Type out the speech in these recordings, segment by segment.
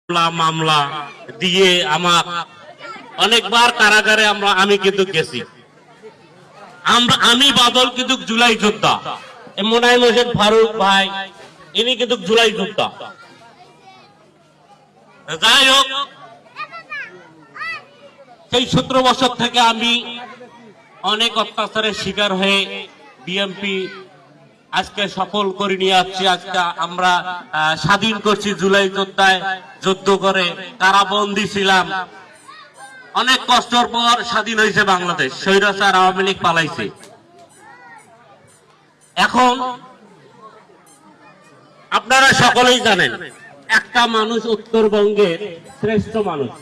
মামলা দিয়ে আমার অনেকবার কারাগারে আমি কিন্তু গেছি। আমি বাদল কিন্তু জুলাই যোদ্ধা, মোনায়েম হোসেন ফারুক ভাই ইনি কিন্তু জুলাই যোদ্ধা। যাই হোক, সেই 17 বছর থেকে আমি অনেক অত্যাচারের শিকার হয়ে বিএনপি আজকে সফল করে নিয়ে আসছি। আজকে আমরা স্বাধীন করছি, জুলাই যোদ্ধায় যুদ্ধ করে কারাবন্দী ছিলাম। অনেক কষ্টের পর স্বাধীন হয়েছে বাংলাদেশ, স্বৈরাচার আওয়ামী লীগ পালাইছে। এখন আপনারা সকলেই জানেন একটা মানুষ উত্তরবঙ্গের শ্রেষ্ঠ মানুষ,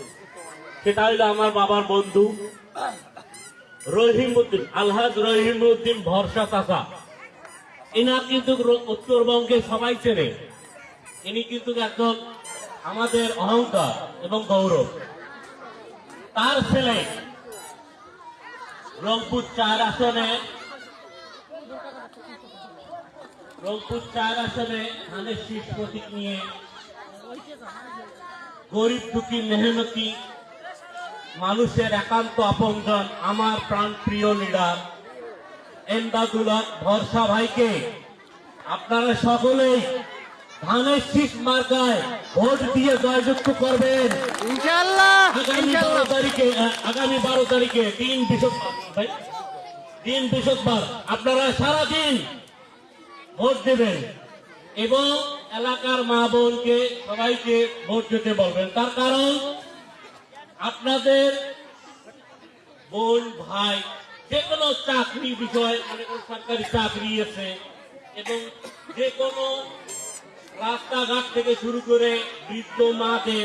সেটা হইলো আমার বাবার বন্ধু রহিমউদ্দিন, আলহাজ রহিমউদ্দিন ভরসা চাচা। ইনা কিন্তু উত্তরবঙ্গে সবাই চেনে। ইনি কিন্তু একজন আমাদের অহংকার এবং গৌরব। তার ছেলে রংপুর 4 আসনে ধানের শীষ প্রতীক নিয়ে গরিব দুঃখী মেহনতি মানুষের একান্ত আপনজন আমার প্রাণ প্রিয় লিডার এমদাদুল্লাহ ভরসা ভাইকে আপনারা সকলেই ধানের শীষ মার্কায় ভোট দিয়ে জয়যুক্ত করবেন ইনশাআল্লাহ। আগামী 12 তারিখে দিন বৃহস্পতিবার আপনারা সারাদিন ভোট দেবেন এবং এলাকার মা বোনকে সবাইকে ভোট দিতে বলবেন। তার কারণ আপনাদের বোন ভাই যে কোনো চাকরি বিষয়, অনেক সরকারি চাকরি আছে এবং যে কোনো রাস্তাঘাট থেকে শুরু করে বৃদ্ধ মাদের